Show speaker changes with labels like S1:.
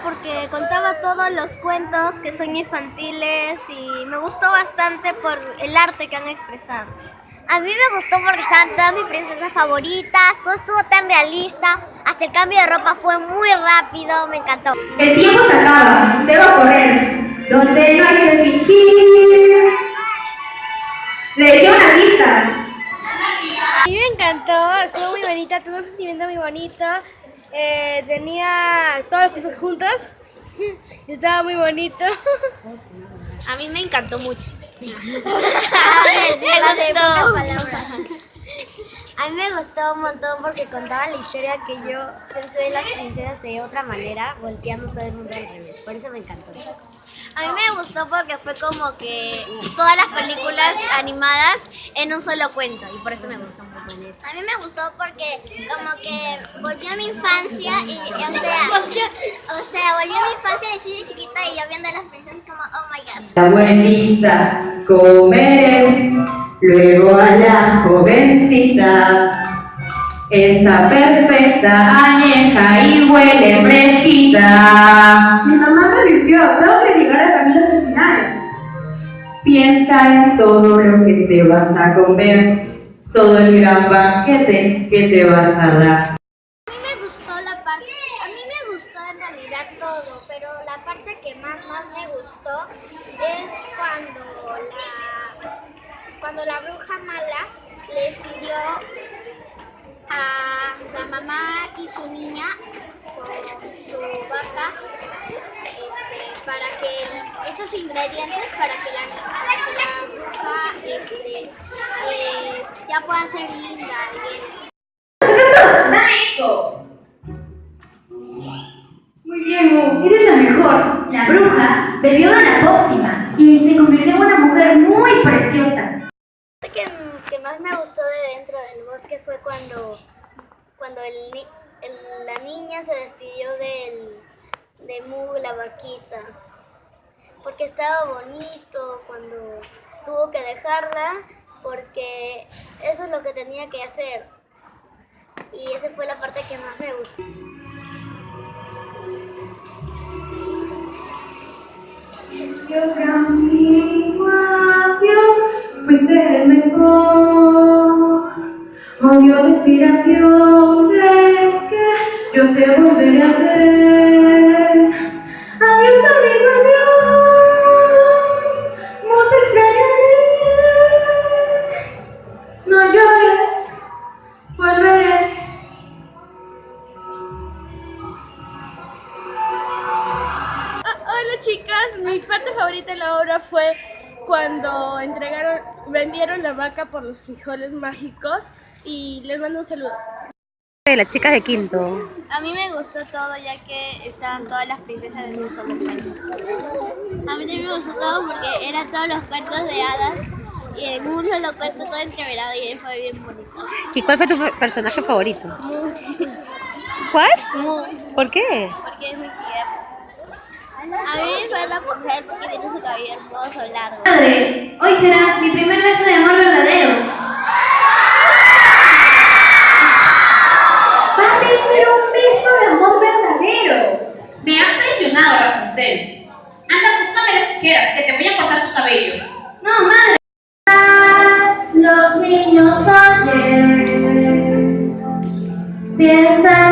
S1: Porque contaba todos los cuentos que son infantiles y me gustó bastante por el arte que han expresado.
S2: A mí me gustó porque estaban todas mis princesas favoritas, todo estuvo tan realista, hasta el cambio de ropa fue muy rápido, me encantó.
S3: El tiempo se acaba, debo correr, donde no hay que fingir. Le dejé una pista.
S1: A mí me encantó, estuvo muy bonita, tuve un sentimiento muy bonito. Tenía todos los cuentos juntos, estaba muy bonito.
S2: A mí me encantó mucho. A mí me gustó un montón porque contaban la historia que yo pensé de las princesas de otra manera, volteando todo el mundo al revés. Por eso me encantó. A mí me gustó porque fue como que todas las películas animadas en un solo cuento y por eso me gustó mucho. A mí me gustó porque como que volvió a mi infancia y o sea, volvió a mi infancia de chiquita y yo viendo a las princesas como oh my god.
S3: La abuelita, comeré, luego a la jovencita. Está perfecta, añeja y huele fresquita.
S4: Mi mamá me advirtió, tengo que llegar a caminos final.
S3: Piensa en todo lo que te vas a comer, todo el gran banquete que te vas a dar.
S2: A mí me gustó en realidad todo, pero la parte que más me gustó es cuando la bruja mala les pidió a la mamá y su niña con su vaca para que esos ingredientes para que la bruja ya pueda ser linda y eso.
S3: ¡Dame eso! Muy bien, Mu, eres la mejor.
S4: La bruja bebió de la pócima y se convirtió en una mujer muy preciosa.
S1: Lo que más me gustó de dentro del bosque fue cuando la niña se despidió de Mu, la vaquita, porque estaba bonito cuando tuvo que dejarla, porque eso es lo que tenía que hacer, y esa fue la parte que más me gustó.
S4: Dios camino a Dios, fuiste el mejor. Odio decir adiós, sé que yo te volveré a ver. Adiós, amigo, adiós, no te extrañaré. No llores, volveré.
S5: Hola chicas, mi parte favorita de la obra fue cuando vendieron la vaca por los frijoles mágicos y les mando un saludo.
S6: De las chicas de quinto.
S2: A mí me gustó todo ya que estaban todas las princesas en un solo cuento. A mí también me gustó todo porque eran todos los cuentos de hadas y en un solo cuento todo entreverado y fue bien bonito.
S6: ¿Y cuál fue tu personaje favorito?
S2: Mu,
S6: ¿Cuál?
S2: Mu,
S6: ¿Por qué?
S2: porque es muy tierno. A mí me fue la mujer porque tiene su cabello hermoso, largo.
S4: Padre, hoy será mi primer beso de amor verdadero. ¡Papi, quiero un beso de amor verdadero!
S7: Me has traicionado, Rapunzel. Anda, búscame las tijeras, que te voy a cortar tu cabello.
S4: ¡No, madre! Los niños oyen, piensan